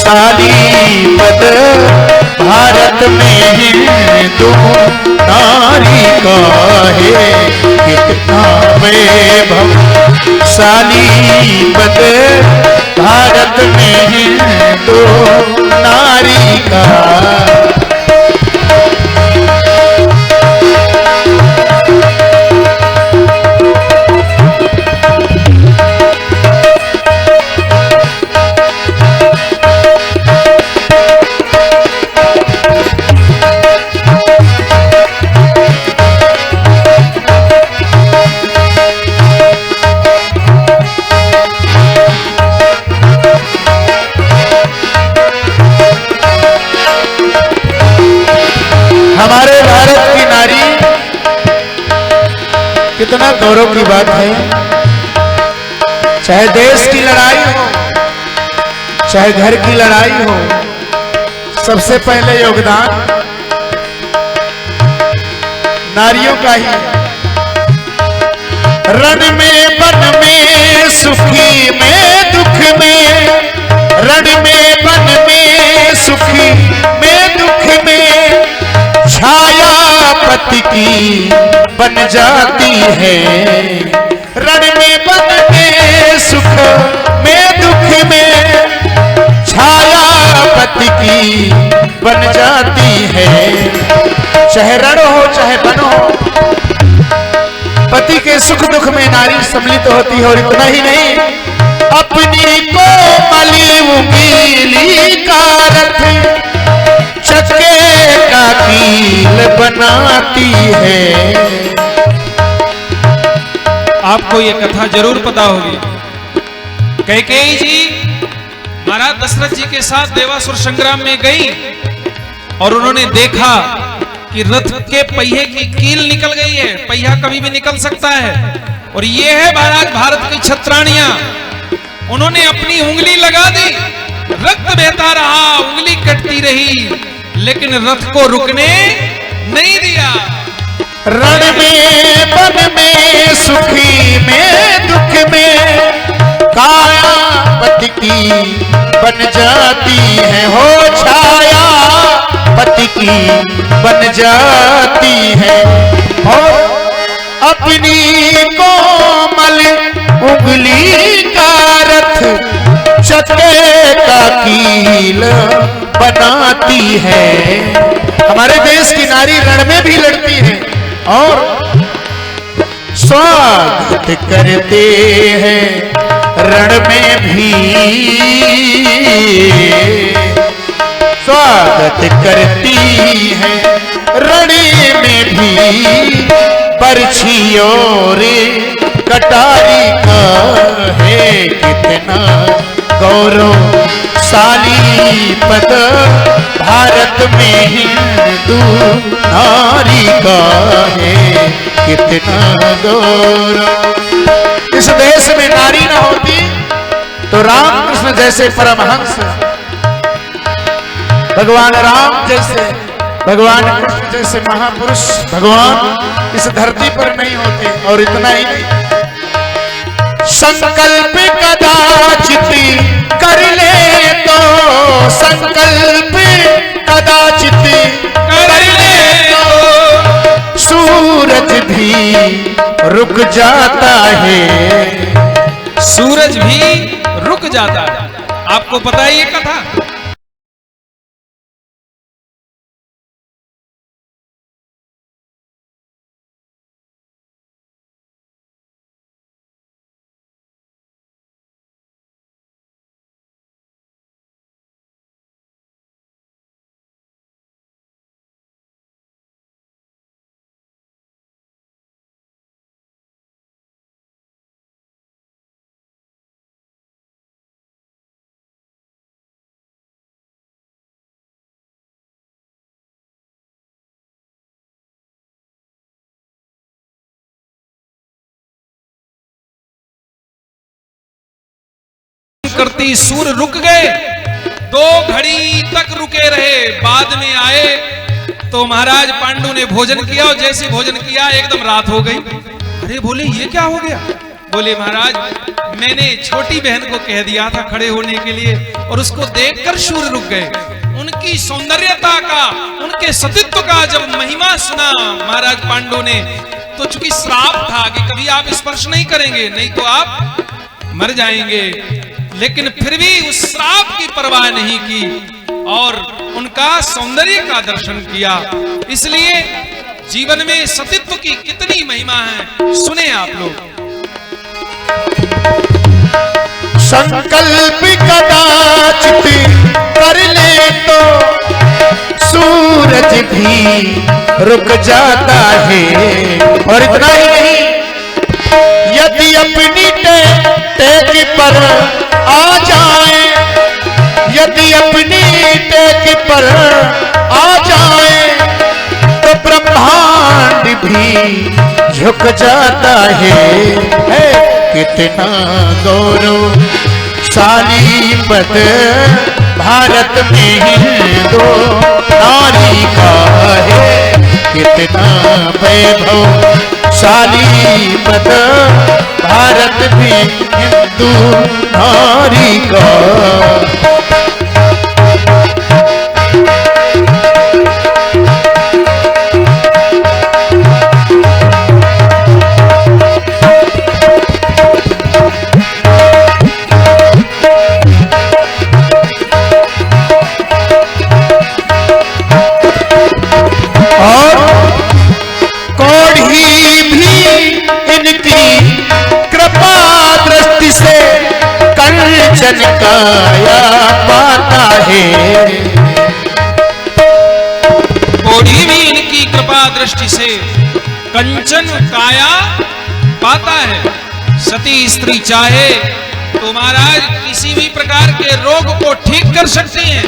साली पद भारत में हिंदू नारी का है कितना वैभव। साली पद भारत में हिंदू नारी का। हमारे भारत की नारी कितना गौरव की बात है। चाहे देश की लड़ाई हो, चाहे घर की लड़ाई हो, सबसे पहले योगदान नारियों का ही है। रण में वन में सुखी में दुख में, रण में वन में सुखी में दुख में, छाया पति की बन जाती है। रण में वन में सुख में दुख में, छाया पति की बन जाती है। चाहे रण हो चाहे वन हो, पति के सुख दुख में नारी सम्मिलित होती है। और इतना ही नहीं, अपनी कोमली उंगली का रथ चक्के का कील बनाती है। आपको ये कथा जरूर पता होगी। कैकेयी जी महाराज दशरथ जी के साथ देवासुर संग्राम में गई और उन्होंने देखा कि रथ के पहिए की कील निकल गई है। पहिया कभी भी निकल सकता है। और ये है महाराज भारत की छत्राणियां। उन्होंने अपनी उंगली लगा दी, रक्त बहता रहा, उंगली कटती रही, लेकिन रथ को रुकने नहीं दिया। रण में वन में सुखी में दुख में, काया पति की बन जाती है। हो छाया पति की बन जाती है। और अपनी कोमल उंगली का रथ चक्के का कील बनाती है। हमारे देश की नारी रण में भी लड़ती है और स्वागत करते हैं रण में भी, स्वागत करती है रण में भी। बरछी और कटारी का है कितना गौरव। साली पद भारत में हिंदू नारी का है कितना गौरव। इस देश में नारी न होती तो रामकृष्ण जैसे परमहंस, भगवान राम जैसे, भगवान कृष्ण जैसे महापुरुष भगवान इस धरती पर नहीं होते। और इतना ही नहीं, संकल्प कदाचित कर ले तो, संकल्प कदाचित कर ले तो, सूरज भी रुक जाता है। सूरज भी रुक जाता है। आपको पता है ये कथा? करती सूर रुक गए, 2 घड़ी तक रुके रहे। बाद में आए तो महाराज पांडु ने भोजन किया और जैसे भोजन किया एकदम रात हो गई। अरे बोले ये क्या हो गया? बोले महाराज मैंने छोटी बहन को कह दिया था खड़े होने के लिए और उसको देखकर सूर्य रुक गए। उनकी सौंदर्यता का, उनके सतीत्व का जब महिमा सुना महाराज पांडु ने, तो चूंकि श्राप था कि कभी आप स्पर्श नहीं करेंगे, नहीं तो आप मर जाएंगे, लेकिन फिर भी उस श्राप की परवाह नहीं की और उनका सौंदर्य का दर्शन किया। इसलिए जीवन में सतीत्व की कितनी महिमा है, सुने आप लोग। संकल्प कदाचित कर ले तो सूरज भी रुक जाता है। और इतना ही नहीं, यदि अपनी टेक पर आ जाए, यदि अपनी टेक पर आ जाए तो ब्रह्मांड भी झुक जाता है। कितना गौरवशाली पद भारत में हिंदू नारी का है। कितना वैभवशाली पद भारत में हिंदू नारी का। काया पाता है। कोढ़ी भी इनकी कृपा दृष्टि से कंचन काया पाता है। सती स्त्री चाहे तो महाराज किसी भी प्रकार के रोग को ठीक कर सकती हैं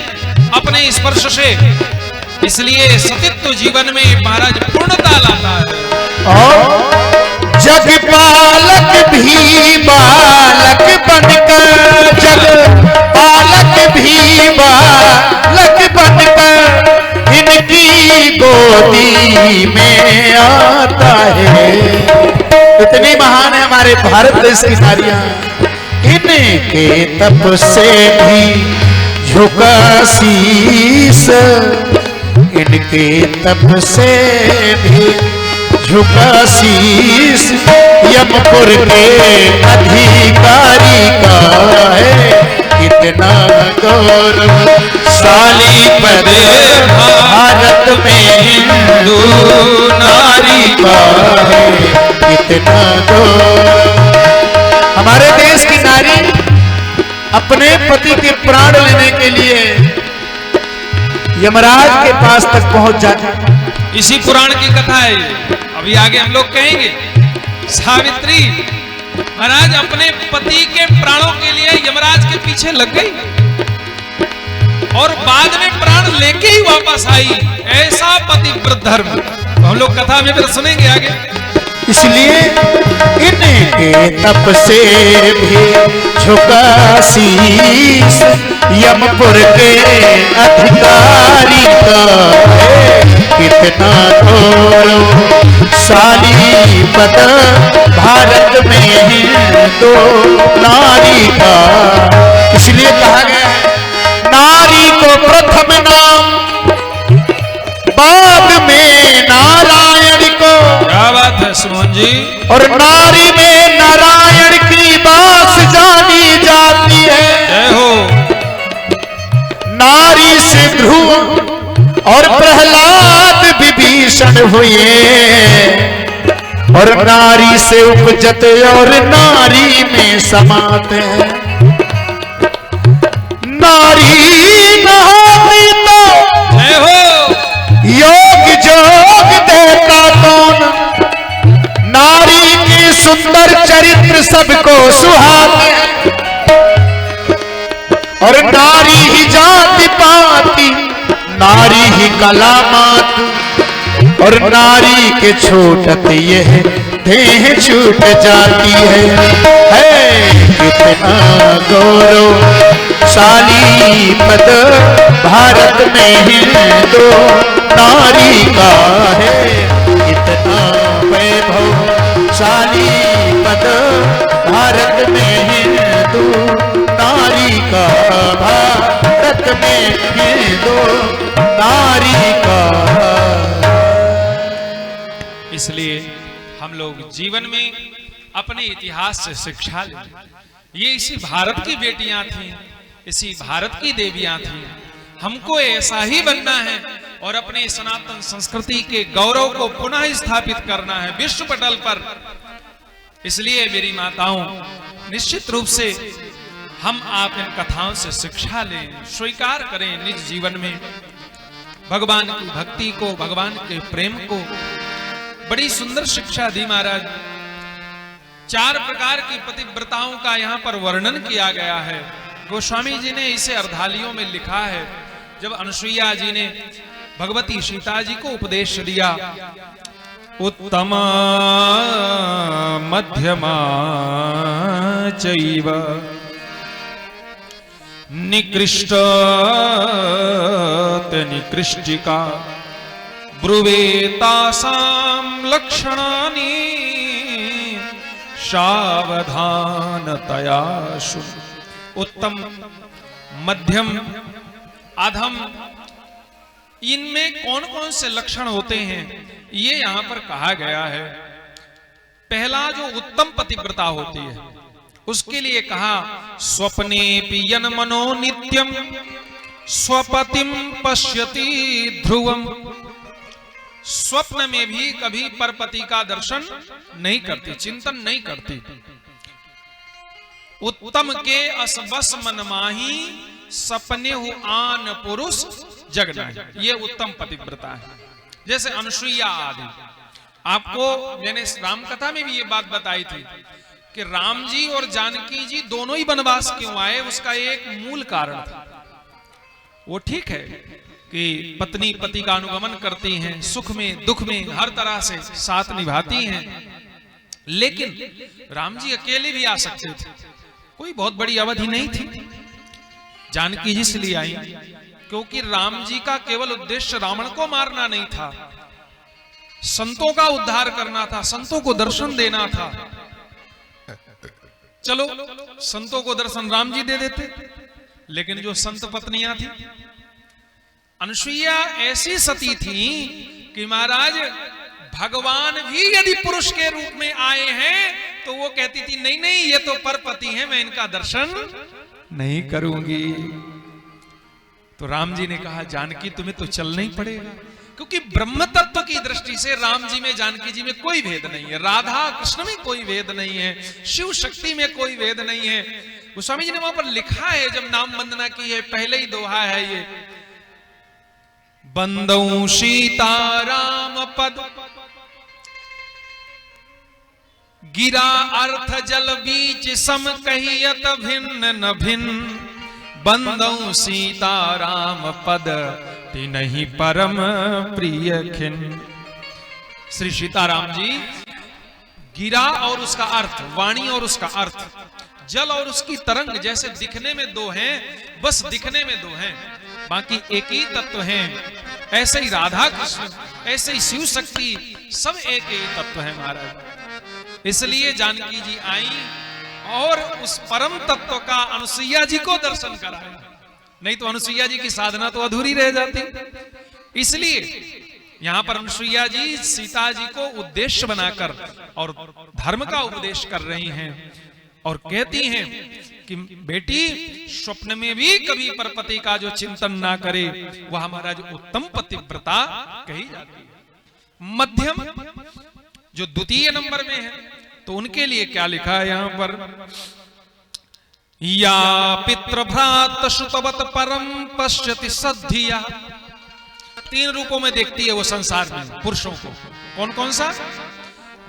अपने स्पर्श से। इसलिए सतीत्व जीवन में महाराज पूर्णता लाता है। और जग पालक भी बालक बनकर, जग पालक भी बालक बनकर इनकी गोदी में आता है। इतनी महान है हमारे भारत देश की नारियां, इनके तप से भी झुका शीश, इनके तप से भी झुका शीश यमपुर के अधिकारी का है। कितना गौरवशाली पद भारत में हिंदू नारी का है। कितना गौरव। हमारे देश की नारी अपने पति के प्राण लेने के लिए यमराज के पास तक पहुंच जाती। इसी पुराण की कथा है ये, अभी आगे हम लोग कहेंगे। सावित्री महाराज अपने पति के प्राणों के लिए यमराज के पीछे लग गई और बाद में प्राण लेके ही वापस आई। ऐसा पतिव्रत धर्म तो हम लोग कथा में फिर सुनेंगे आगे। इसलिए इनके तप से भी झुका शीश यमपुर के अधिकारी का है। कितना गौरवशाली पद भारत में हिंदू नारी का। इसलिए कहा गया है नारी को प्रथम नाम, बाद में नारायण को। क्या बात है सुमन जी। और नारी में नारायण की बात जानी जाती है। जय हो। नारी से ध्रुव और प्रहलाद विभीषण हुए और नारी से उपजत और नारी में समाते हैं। नारी न होती तो जय हो। योग जोग देता कौन। नारी की सुंदर चरित्र सबको सुहाते और नारी ही जाति पाती, नारी ही कलामात और नारी के छूटत यह देह छूट जाती है। कितना गौरवशाली पद भारत में हिंदू नारी का है। कितना वैभवशाली पद भारत में हिंदू नारी का, भारत में हिंदू नारी का। इसलिए हम लोग जीवन में अपने इतिहास से शिक्षा लें। ये इसी भारत की बेटियां थीं, इसी भारत की देवियां थीं। हमको ऐसा ही बनना है और अपने सनातन संस्कृति के गौरव को पुनः स्थापित करना है विश्व पटल पर। इसलिए मेरी माताओं, निश्चित रूप से हम आप इन कथाओं से शिक्षा लें, स्वीकार करें निज जीवन में भगवान की भक्ति को, भगवान के प्रेम को। बड़ी सुंदर शिक्षा दी महाराज। 4 प्रकार की पतिव्रताओं का यहाँ पर वर्णन किया गया है। गोस्वामी जी ने इसे अर्धालियों में लिखा है। जब अनुसुईया जी ने भगवती सीता जी को उपदेश दिया, उत्तमा मध्यमा चैव निकृष्ट निकृष्टिका ब्रुवेतासां लक्षणानि सावधानतया शृणु। उत्तम, मध्यम, अधम, इनमें कौन कौन से लक्षण होते हैं ये यहां पर कहा गया है। पहला जो उत्तम पतिव्रता होती है उसके लिए कहा, स्वप्ने पियन मनो नित्यम स्वपतिम पश्यति ध्रुवम। स्वप्न में भी कभी परपति का दर्शन नहीं करती, चिंतन नहीं करती। उत्तम के असबस मन माही सपने हो आन पुरुष जगना, ये उत्तम पतिव्रता है। जैसे अनुसुईया आदि। आपको मैंने राम कथा में भी ये बात बताई थी कि राम जी और जानकी जी दोनों ही वनवास क्यों आए, उसका एक मूल कारण था। वो ठीक है कि पत्नी पति का अनुगमन करती हैं, सुख में दुख में हर तरह से साथ निभाती हैं, लेकिन राम जी अकेले भी आ सकते थे, कोई बहुत बड़ी अवधि नहीं थी। जानकी जी इसलिए आई क्योंकि राम जी का केवल उद्देश्य रावण को मारना नहीं था, संतों का उद्धार करना था, संतों को दर्शन देना था। चलो संतों को दर्शन राम जी दे देते, लेकिन जो संत पत्नियां थी, अनुसुईया ऐसी सती थी कि महाराज भगवान भी यदि पुरुष के रूप में आए हैं तो वो कहती थी नहीं नहीं ये तो परपति हैं, मैं इनका दर्शन नहीं करूंगी। तो राम जी ने कहा जानकी तुम्हें तो चलना ही पड़ेगा, क्योंकि ब्रह्म तत्व की दृष्टि से राम जी में जानकी जी में कोई भेद नहीं है, राधा कृष्ण में कोई भेद नहीं है, शिव शक्ति में कोई भेद नहीं है। गोस्वामी जी ने वहां पर लिखा है, जब नाम वंदना की है, पहले ही दोहा है ये, बंदौ सीता राम पद गिरा अर्थ जल बीच सम कहियत भिन्न न भिन्न, बंदौ सीता राम पद तिन्हि परम प्रिय खिन। श्री सीताराम जी गिरा और उसका अर्थ, वाणी और उसका अर्थ, जल और उसकी तरंग जैसे दिखने में दो हैं, बस दिखने में दो हैं, बाकी एक ही तत्व हैं। ऐसे ही राधा कृष्ण, ऐसे ही शिव शक्ति, सब एक ही तत्व है महाराज। इसलिए जानकी जी आई और उस परम तत्व का अनुसुईया जी को दर्शन कराया, नहीं तो अनुसुईया जी की साधना तो अधूरी रह जाती। इसलिए यहां पर अनुसुईया जी सीता जी को उद्देश्य बनाकर और धर्म का उपदेश कर रही हैं और कहती हैं कि बेटी स्वप्न में भी कभी परपति का जो चिंतन ना करे वह हमारा जो उत्तम पतिव्रता कही जाती है। मध्यम जो द्वितीय नंबर में है, तो उनके लिए क्या लिखा है यहां पर, या पितृभ्रात श्रुतवत परम पश्यति सद्धिया। 3 रूपों में देखती है वो संसार में पुरुषों को। कौन कौन सा?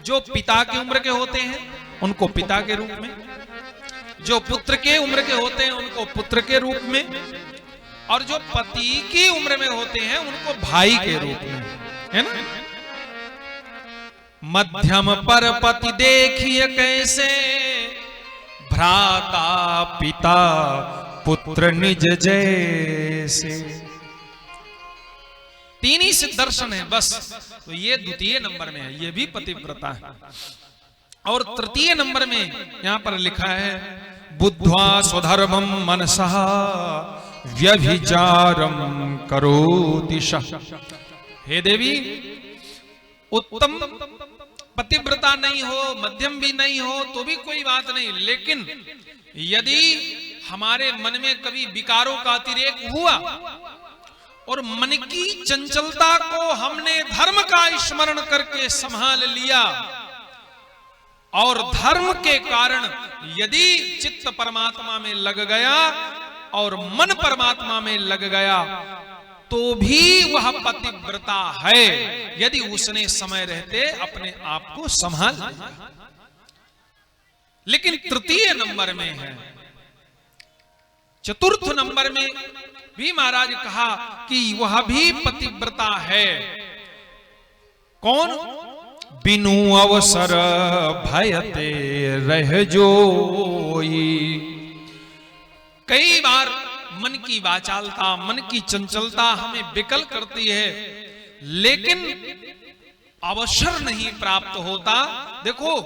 जो पिता की उम्र के होते हैं उनको पिता के रूप में, जो पुत्र के उम्र के होते हैं उनको पुत्र के रूप में, और जो पति की उम्र में होते हैं उनको भाई के रूप में, है ना। मध्यम पर पति देखिए कैसे, भ्राता पिता पुत्र निज जैसे। 3 ही सिद्ध दर्शन है बस, तो ये द्वितीय नंबर में है, ये भी पतिव्रता है। और तृतीय नंबर में यहां पर लिखा है बुद्ध्वा स्वधर्मम मनसः व्यभिचारम करोति शः। हे देवी, उत्तम पतिव्रता नहीं हो, मध्यम भी नहीं हो तो भी कोई बात नहीं, लेकिन यदि हमारे मन में कभी विकारों का अतिरेक हुआ और मन की चंचलता को हमने धर्म का स्मरण करके संभाल लिया और धर्म के कारण यदि चित्त परमात्मा में लग गया और मन परमात्मा में लग गया तो भी वह पतिव्रता है, यदि उसने समय रहते अपने आप को संभाल लिया। लेकिन तृतीय नंबर में है, चतुर्थ नंबर में भी महाराज कहा कि वह भी पतिव्रता है। कौन? बिनु अवसर भयते रह जोई। कई बार मन की वाचालता, मन की चंचलता हमें विकल करती है, लेकिन अवसर नहीं प्राप्त होता। देखो,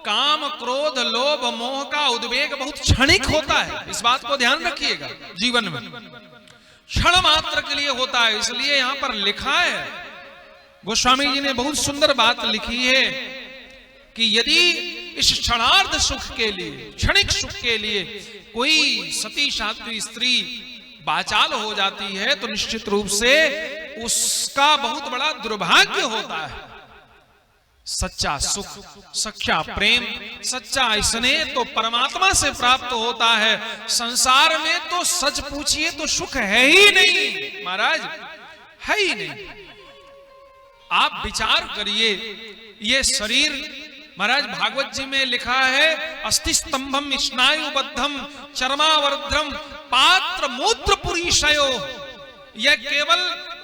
काम, क्रोध, लोभ, मोह का उद्वेग बहुत क्षणिक होता है, इस बात को ध्यान रखिएगा। जीवन में क्षण मात्र के लिए होता है, इसलिए यहां पर लिखा है, गोस्वामी जी ने बहुत सुंदर बात लिखी है कि यदि इस क्षणार्ध सुख के लिए, क्षणिक सुख के लिए कोई सती साध्वी स्त्री वाचाल हो जाती है तो निश्चित रूप से उसका बहुत बड़ा दुर्भाग्य होता है। सच्चा सुख, सच्चा प्रेम, सच्चा स्नेह तो परमात्मा से प्राप्त होता है। संसार में तो सच पूछिए तो सुख है ही नहीं महाराज, है ही नहीं। आप विचार करिए, ये शरीर, महाराज भागवत जी में लिखा है, अस्थि स्तंभम स्नायुबद्धम चर्मावर्द्रम पात्र मूत्र पुरीशयो। यह केवल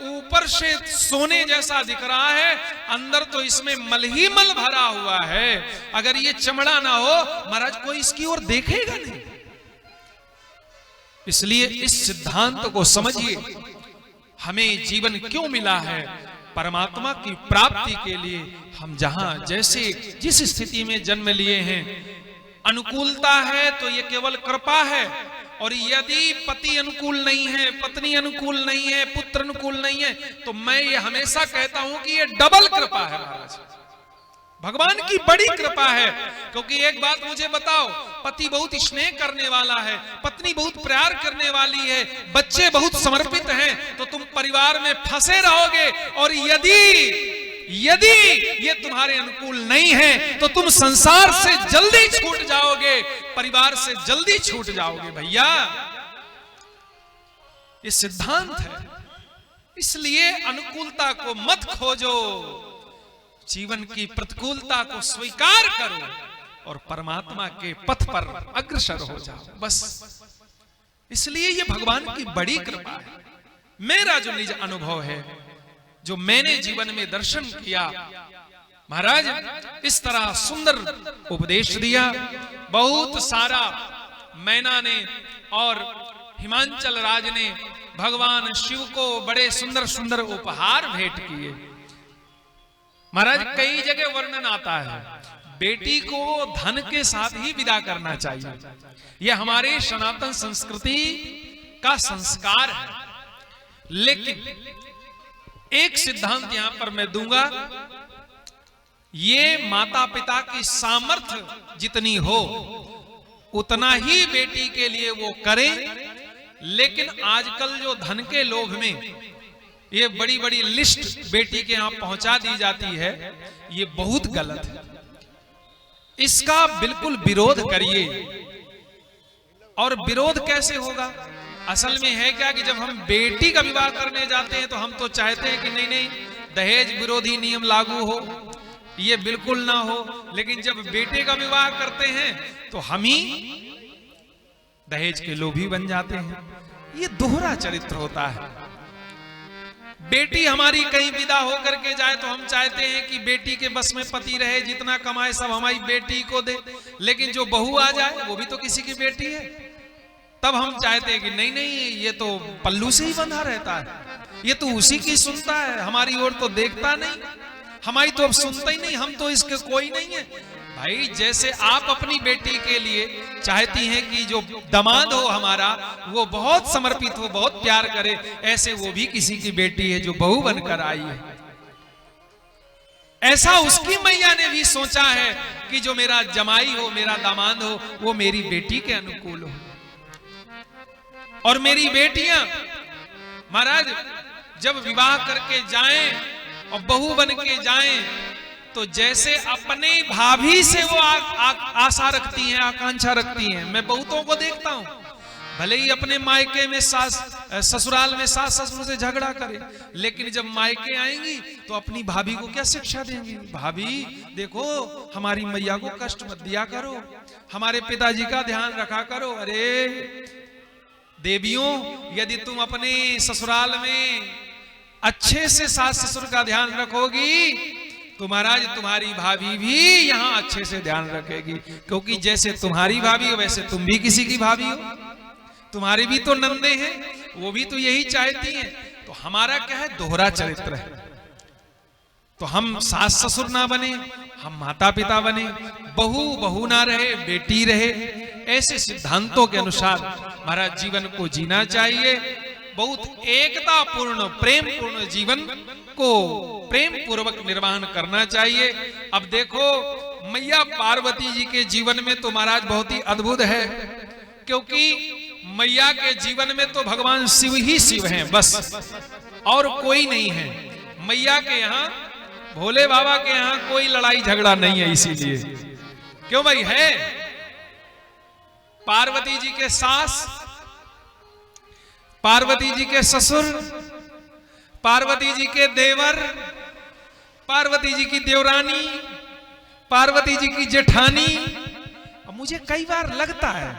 ऊपर से सोने जैसा दिख रहा है, अंदर तो इसमें मल ही मल भरा हुआ है। अगर ये चमड़ा ना हो महाराज कोई इसकी ओर देखेगा नहीं। इसलिए इस सिद्धांत को समझिए, हमें जीवन क्यों मिला है? परमात्मा की प्राप्ति के लिए। हम जहां जैसे जिस स्थिति में जन्म लिए हैं, अनुकूलता है तो ये केवल कृपा है, और यदि पति अनुकूल नहीं है, पत्नी अनुकूल नहीं है, पुत्र अनुकूल नहीं है, तो मैं ये हमेशा कहता हूं कि ये डबल कृपा है महाराज, भगवान की बड़ी कृपा है। क्योंकि एक बात मुझे बताओ, पति बहुत स्नेह करने वाला है, पत्नी बहुत प्यार करने वाली है, बच्चे बहुत समर्पित हैं, तो तुम परिवार में फंसे रहोगे। और यदि ये तुम्हारे अनुकूल नहीं है तो तुम संसार से जल्दी छूट जाओगे, परिवार से जल्दी छूट जाओगे भैया। ये सिद्धांत है। इसलिए अनुकूलता को मत खोजो, जीवन की प्रतिकूलता को स्वीकार करो और परमात्मा के पथ पर अग्रसर हो जाओ, बस। इसलिए ये भगवान की बड़ी कृपा है। मेरा जो निज अनुभव है, जो मैंने जीवन में दर्शन किया, महाराज इस तरह सुंदर उपदेश दिया। बहुत सारा मैना ने और हिमांचल राज ने भगवान शिव को बड़े सुंदर सुंदर उपहार भेंट किए। महाराज कई जगह वर्णन आता है, बेटी को धन के साथ ही विदा करना चाहिए। यह हमारे सनातन संस्कृति का संस्कार है। लेकिन एक सिद्धांत यहां पर मैं दूंगा, ये माता पिता की सामर्थ्य जितनी हो उतना ही बेटी के लिए वो करें। लेकिन आजकल जो धन के लोभ में ये बड़ी बड़ी लिस्ट बेटी के यहां पहुंचा दी जाती है, ये बहुत गलत है। इसका बिल्कुल विरोध करिए। और विरोध कैसे होगा? असल में है क्या कि जब हम बेटी का विवाह करने जाते हैं तो हम तो चाहते हैं कि नहीं नहीं दहेज विरोधी नियम लागू हो, ये बिल्कुल ना हो। लेकिन जब बेटे का विवाह करते हैं तो हम ही दहेज के लोभी बन जाते हैं। ये दोहरा चरित्र होता है। बेटी हमारी कहीं विदा होकर के जाए तो हम चाहते हैं कि बेटी के बस में पति रहे, जितना कमाए सब हमारी बेटी को दे। लेकिन जो बहू आ जाए वो भी तो किसी की बेटी है, तब हम चाहते हैं कि नहीं नहीं ये तो पल्लू से ही बंधा रहता है, ये तो उसी की सुनता है, हमारी ओर तो देखता नहीं, हमारी तो अब सुनता ही नहीं, हम तो इसके कोई नहीं है। भाई जैसे आप अपनी बेटी के लिए चाहती हैं कि जो दामाद हो हमारा वो बहुत समर्पित हो, बहुत प्यार करे, ऐसे वो भी किसी की बेटी है जो बहू बनकर आई है। ऐसा उसकी मैया ने भी सोचा है कि जो मेरा जमाई हो, मेरा दामाद हो, वो मेरी बेटी के अनुकूल हो। और मेरी बेटियां महाराज जब विवाह करके जाएं और बहू बन के जाएं तो जैसे अपने भाभी से वो आशा रखती हैं, आकांक्षा रखती हैं। मैं बहुतों को देखता हूं, भले ही अपने मायके में ससुराल में सास ससुर से झगड़ा करे, लेकिन जब मायके आएंगी तो अपनी भाभी को क्या शिक्षा देंगी? भाभी देखो हमारी मैया को कष्ट मत दिया करो, हमारे पिताजी का ध्यान रखा करो। अरे देवियों, यदि तुम अपने ससुराल में अच्छे से सास ससुर का ध्यान रखोगी तो महाराज तुम्हारी भाभी भी यहाँ अच्छे से ध्यान रखेगी, क्योंकि जैसे तुम्हारी भाभी हो वैसे तुम भी किसी की भाभी हो। तुम्हारे भी तो नंदे हैं, वो भी तो यही चाहती हैं। तो हमारा क्या है, दोहरा चरित्र है। तो हम सास ससुर ना बने, हम माता पिता बने, बहू बहू ना रहे, बेटी रहे। ऐसे सिद्धांतों के अनुसार महाराज जीवन को जीना चाहिए। बहुत एकता पूर्ण प्रेम पूर्ण जीवन को प्रेम पूर्वक निर्वहन करना चाहिए। अब देखो मैया पार्वती जी के जीवन में तो महाराज बहुत ही अद्भुत है, क्योंकि मैया के जीवन में तो भगवान शिव ही शिव हैं, बस और कोई नहीं है। मैया के यहाँ, भोले बाबा के यहाँ कोई लड़ाई झगड़ा नहीं है। इसीलिए क्यों भाई है, पार्वती जी के सास, पार्वती जी के ससुर, पार्वती जी के देवर, पार्वती जी की देवरानी, पार्वती जी की जेठानी। मुझे कई बार लगता है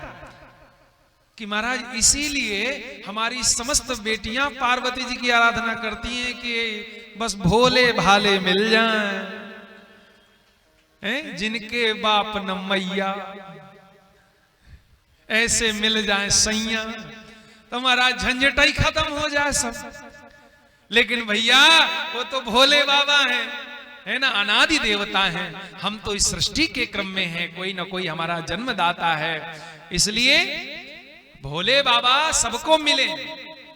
कि महाराज इसीलिए हमारी समस्त बेटियां पार्वती जी की आराधना करती हैं कि बस भोले भाले मिल जाएं, जिनके बाप न मैया, ऐसे मिल जाएं सैया, तो महाराज झंझट ही खत्म हो जाए सब। लेकिन भैया वो तो भोले बाबा हैं, है ना, अनादि देवता हैं। हम तो इस सृष्टि के क्रम में हैं, कोई ना कोई हमारा जन्मदाता है। इसलिए भोले बाबा सबको मिले,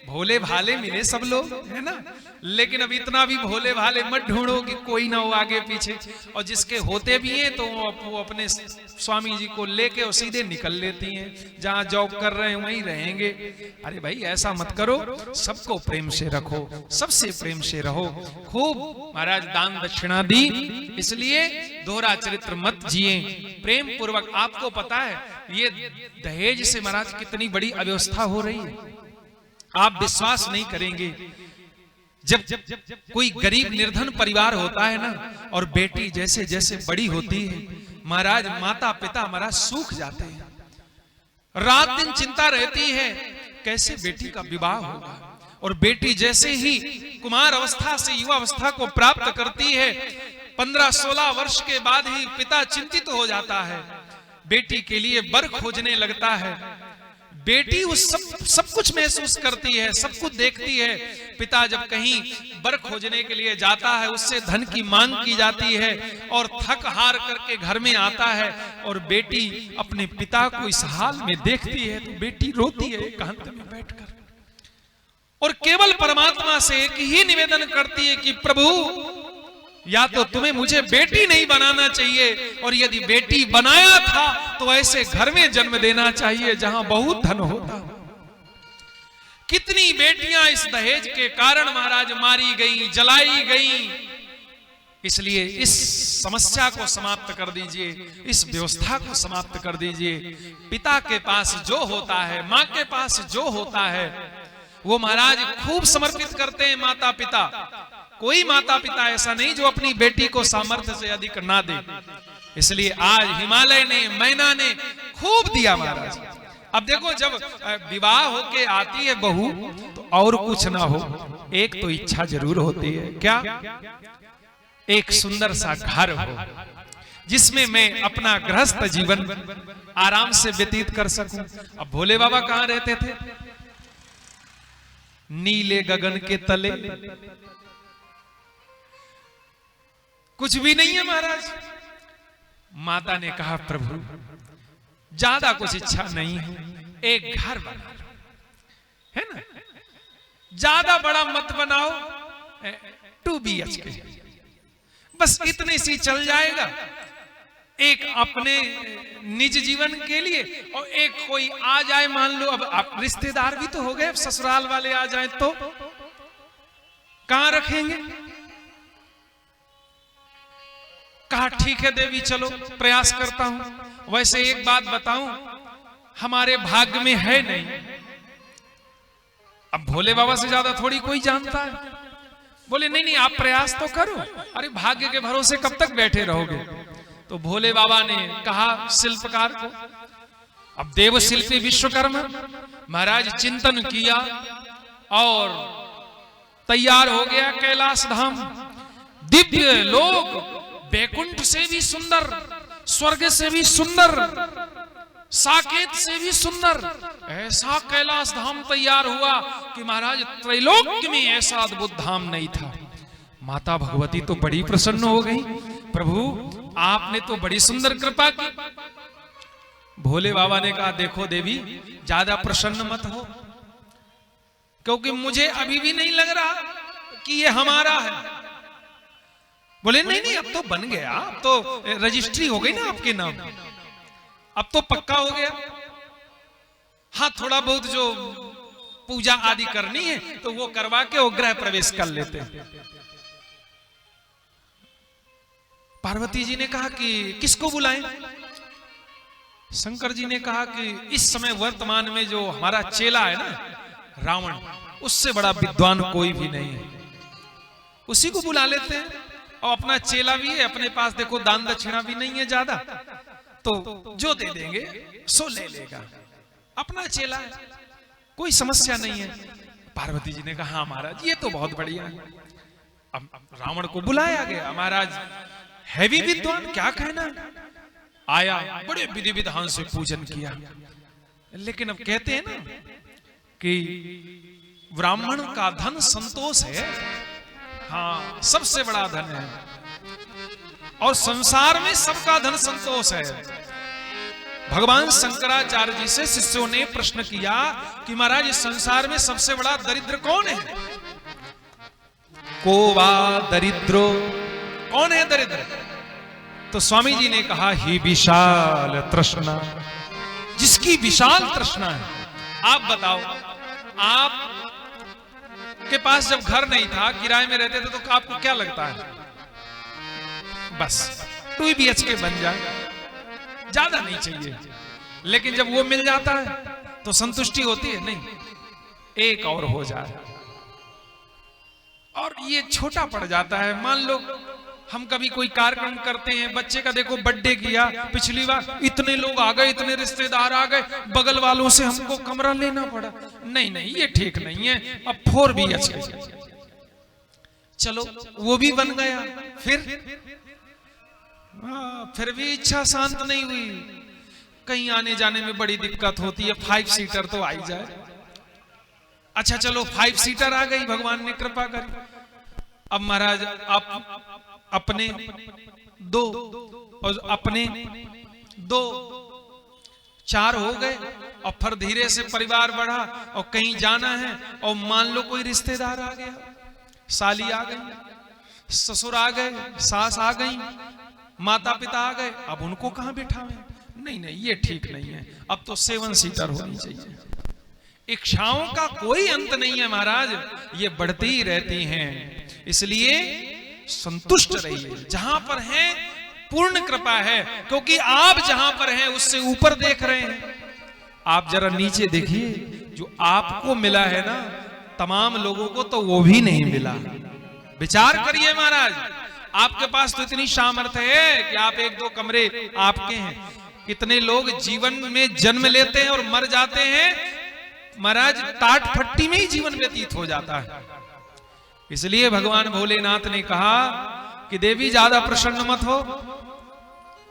भोले भाले मिले सब लोग, है ना। लेकिन अब इतना भी भोले भाले मत ढूंढो कि कोई ना हो आगे पीछे। और जिसके होते भी हैं तो वो अपने स्वामी जी को लेके और सीधे निकल लेती हैं, जहां जॉब कर रहे हैं वहीं रहेंगे। अरे भाई ऐसा मत करो, सबको प्रेम से रखो, सबसे प्रेम से रहो, खूब महाराज दान दक्षिणा दी। इसलिए दोहरा चरित्र मत जिए, प्रेम पूर्वक। आपको पता है ये दहेज से महाराज कितनी बड़ी अव्यवस्था हो रही है, आप विश्वास नहीं करेंगे। जब कोई गरीब निर्धन परिवार होता है ना, और बेटी जैसे जैसे बड़ी होती है महाराज, माता पिता हमारा सूख जाते हैं। रात दिन चिंता रहती है कैसे बेटी का विवाह होगा। और बेटी जैसे ही कुमार अवस्था से युवा अवस्था को प्राप्त करती है, 15-16 वर्ष के बाद ही पिता चिंतित हो जाता है, बेटी के लिए वर खोजने लगता है। बेटी उस सब कुछ महसूस करती है, सब कुछ देखती है। पिता जब कहीं वर खोजने के लिए जाता है, उससे धन की मांग की जाती है और थक हार करके घर में आता है, और बेटी अपने पिता को इस हाल में देखती है तो बेटी रोती है एकांत में बैठकर, और केवल परमात्मा से एक ही निवेदन करती है कि प्रभु या तो तुम्हें मुझे बेटी नहीं बनाना चाहिए, और यदि बेटी बनाया था तो ऐसे घर में जन्म देना चाहिए जहां बहुत धन होता। कितनी बेटियां इस दहेज के कारण महाराज मारी गई, जलाई गई। इसलिए इस समस्या को समाप्त कर दीजिए, इस व्यवस्था को समाप्त कर दीजिए। पिता के पास जो होता है, माँ के पास जो होता है, वो महाराज खूब समर्पित करते हैं माता पिता। कोई माता पिता ऐसा नहीं जो अपनी बेटी को सामर्थ्य से अधिक ना दे। इसलिए आज हिमालय ने, मैना ने खूब दिया महाराज। अब देखो जब विवाह होके आती है बहू तो और कुछ ना हो, एक तो इच्छा जरूर होती है, क्या, एक सुंदर सा घर हो जिसमें मैं अपना गृहस्थ जीवन आराम से व्यतीत कर सकूं। अब भोले बाबा कहां रहते थे? नीले गगन के तले। कुछ भी नहीं है महाराज, माता ने कहा प्रभु ज्यादा कुछ इच्छा नहीं है, एक घर बना लो, है ना, ज्यादा बड़ा मत बनाओ, 2 BHK बस इतने से चल जाएगा, एक अपने निज जीवन के लिए और एक कोई आ जाए, मान लो अब आप रिश्तेदार भी तो हो गए, ससुराल वाले आ जाए तो कहां रखेंगे। कहा ठीक है देवी चलो प्रयास करता हूं। वैसे एक बात बताऊं, हमारे भाग्य में है नहीं, अब भोले बाबा से ज्यादा थोड़ी कोई जानता है। बोले नहीं नहीं आप प्रयास तो करो, अरे भाग्य के भरोसे कब तक बैठे रहोगे। तो भोले बाबा ने कहा शिल्पकार को, अब देव शिल्पी विश्वकर्मा महाराज चिंतन किया और तैयार हो गया कैलाश धाम। दिव्य लोग, बैकुंठ से भी सुंदर, स्वर्ग से भी सुंदर, साकेत से भी सुंदर ऐसा कैलाश धाम तैयार हुआ कि महाराज त्रैलोक्य में ऐसा अद्भुत धाम नहीं था। माता भगवती तो बड़ी प्रसन्न हो गई, प्रभु आपने तो बड़ी सुंदर कृपा की। भोले बाबा ने कहा देखो देवी ज्यादा प्रसन्न मत हो, क्योंकि मुझे अभी भी नहीं लग रहा कि ये हमारा है। बोले नहीं नहीं अब तो बन गया, अब तो रजिस्ट्री हो गई ना आपके नाम, अब तो पक्का हो गया। हाँ थोड़ा बहुत जो पूजा आदि करनी है तो वो करवा के वो गृह प्रवेश कर लेते हैं। पार्वती जी ने कहा कि किसको बुलाएं। शंकर जी ने कहा कि इस समय वर्तमान में जो हमारा चेला है ना रावण, उससे बड़ा विद्वान कोई भी नहीं है, उसी को बुला लेते हैं। और अपना चेला भी है, अपने पास देखो दान दक्षिणा भी नहीं है ज्यादा, तो जो दे देंगे सो ले लेगा, अपना चेला है, कोई समस्या नहीं है। पार्वती जी ने कहा हाँ महाराज ये तो बहुत बढ़िया है। अब रावण को बुलाया गया, महाराज है भी विद्वान, क्या कहना है। आया, बड़े विधि विधान से पूजन किया। लेकिन अब कहते हैं ना कि ब्राह्मण का धन संतोष है, हाँ सबसे बड़ा धन है, और संसार में सबका धन संतोष है। भगवान शंकराचार्य जी से शिष्यों ने प्रश्न किया कि महाराज इस संसार में सबसे बड़ा दरिद्र कौन है। को वा दरिद्रो, कौन है दरिद्र। तो स्वामी जी ने कहा ही विशाल तृष्णा, जिसकी विशाल तृष्णा है। आप बताओ, आप के पास जब घर नहीं था, किराए में रहते थे, तो आपको क्या लगता है बस 2 BHK बन जाए, ज्यादा नहीं चाहिए। लेकिन जब वो मिल जाता है तो संतुष्टि होती है, नहीं एक और हो जाए, और ये छोटा पड़ जाता है। मान लो हम कभी कोई कार्यक्रम करते हैं, बच्चे का देखो बर्थडे किया, पिछली बार इतने लोग आ गए, इतने रिश्तेदार आ गए, बगल वालों से हमको कमरा लेना पड़ा। नहीं नहीं ये ठीक नहीं है, अब 4 BHK, चलो वो भी बन गया। फिर भी इच्छा शांत नहीं हुई, कहीं आने जाने में बड़ी दिक्कत होती है, 5 सीटर तो आई जाए। अच्छा चलो 5 सीटर आ गई, भगवान ने कृपा करी। अब महाराज आप अपने 2 और अपने 2 4 हो गए, और फिर धीरे से परिवार बढ़ा, और कहीं जाना है, और मान लो कोई रिश्तेदार आ गया, साली आ गई, ससुर आ गए, सास आ गई, माता पिता आ गए, अब उनको कहां बिठावें। नहीं नहीं ये ठीक नहीं है, अब तो 7 सीटर होनी चाहिए। इच्छाओं का कोई अंत नहीं है महाराज, ये बढ़ती ही रहती हैं। इसलिए संतुष्ट रहिए, जहां पर है पूर्ण कृपा है, क्योंकि आप जहां पर हैं उससे ऊपर देख रहे हैं। आप जरा नीचे देखिए, जो आपको मिला है ना, तमाम लोगों को तो वो भी नहीं मिला। विचार करिए महाराज, आपके पास तो इतनी सामर्थ्य है कि आप 1-2 कमरे आपके हैं। कितने लोग जीवन में जन्म लेते हैं और मर जाते हैं, महाराज टाट फट्टी में ही जीवन व्यतीत हो जाता है। इसलिए भगवान भोलेनाथ ने कहा कि देवी ज्यादा प्रसन्न मत हो।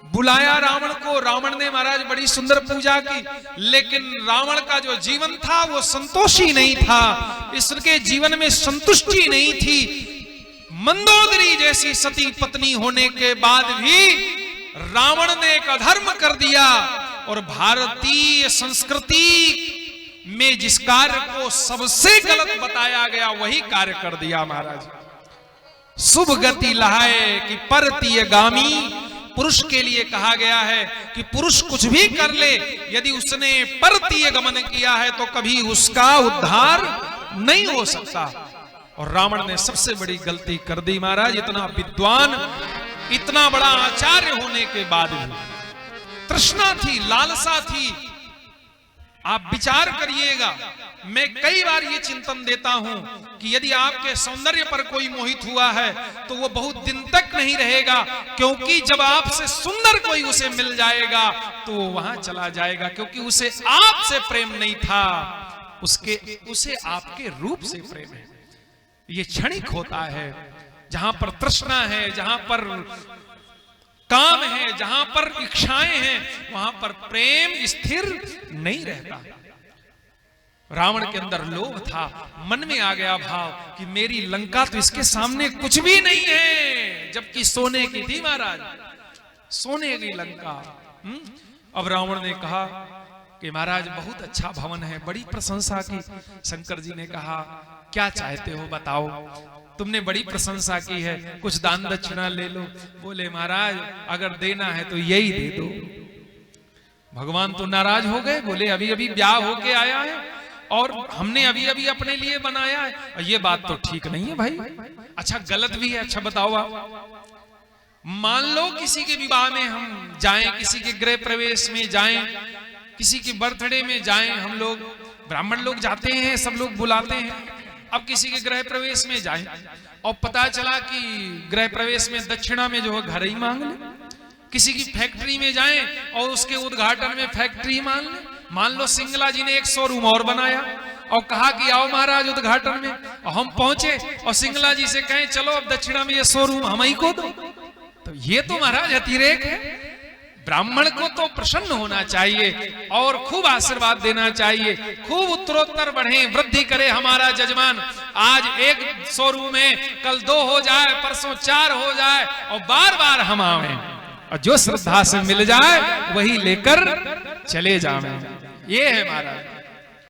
बुलाया रावण को, रावण ने महाराज बड़ी सुंदर पूजा की, लेकिन रावण का जो जीवन था वो संतोषी नहीं था, इसके जीवन में संतुष्टि नहीं थी। मंदोदरी जैसी सती पत्नी होने के बाद भी रावण ने एक अधर्म कर दिया और भारतीय संस्कृति में जिस कार्य को सबसे गलत बताया गया वही कार्य कर दिया महाराज। शुभ गति लहाए कि परतीय गामी, पुरुष के लिए कहा गया है कि पुरुष कुछ भी कर ले, यदि उसने परतीय गमन किया है तो कभी उसका उद्धार नहीं हो सकता। और रावण ने सबसे बड़ी गलती कर दी महाराज। इतना विद्वान, इतना बड़ा आचार्य होने के बाद भी तृष्णा थी, लालसा थी। आप विचार करिएगा, मैं कई बार ये चिंतन देता हूं कि यदि आपके सौंदर्य पर कोई मोहित हुआ है तो वो बहुत दिन तक नहीं रहेगा, क्योंकि जब आपसे सुंदर कोई उसे मिल जाएगा तो वो वहां चला जाएगा, क्योंकि उसे आपसे प्रेम नहीं था, उसे आपके रूप से प्रेम है। ये क्षणिक होता है। जहां पर तृष्णा है, जहां पर काम है, जहां पर इच्छाएं हैं, वहां पर प्रेम स्थिर नहीं रहता। रावण के अंदर लोभ था, मन में आ गया भाव कि मेरी लंका तो इसके सामने कुछ भी नहीं है, जबकि सोने की थी महाराज, सोने की लंका। अब रावण ने कहा कि महाराज बहुत अच्छा भवन है, बड़ी प्रशंसा की। शंकर जी ने कहा क्या चाहते हो बताओ, तुमने बड़ी प्रशंसा की है, कुछ दान दक्षिणा ले लो। बोले महाराज अगर देना है तो यही दे दो। भगवान तो नाराज हो गए, बोले अभी अभी ब्याह होके आया है और हमने अभी अभी अपने लिए बनाया है, और ये बात तो ठीक नहीं है भाई। अच्छा गलत भी है। अच्छा बताओ आप, मान लो किसी के विवाह में हम जाएं, किसी के गृह प्रवेश में जाएं, किसी के बर्थडे में जाएं, हम लोग ब्राह्मण लोग जाते हैं, सब लोग बुलाते हैं। अब किसी के गृह प्रवेश में जाएं और पता चला कि गृह प्रवेश में दक्षिणा में जो है घर ही मांग ले। किसी की फैक्ट्री में जाएं और उसके उद्घाटन में फैक्ट्री मान ले। मान लो सिंगला जी ने एक शोरूम और बनाया और कहा कि आओ महाराज उद्घाटन में, और हम पहुंचे और सिंगला जी से कहें चलो अब दक्षिणा में ये शोरूम हम ही को दो, तो ये तो महाराज अतिरेक है। ब्राह्मण को तो प्रसन्न होना चाहिए और खूब आशीर्वाद देना चाहिए, खूब उत्तरोत्तर बढ़े, वृद्धि करे हमारा जजमान। आज एक शोरूम है, कल 2 हो जाए, परसों 4 हो जाए और बार बार हम आवे, और जो श्रद्धा से मिल जाए वही लेकर चले जावे। ये है महाराज।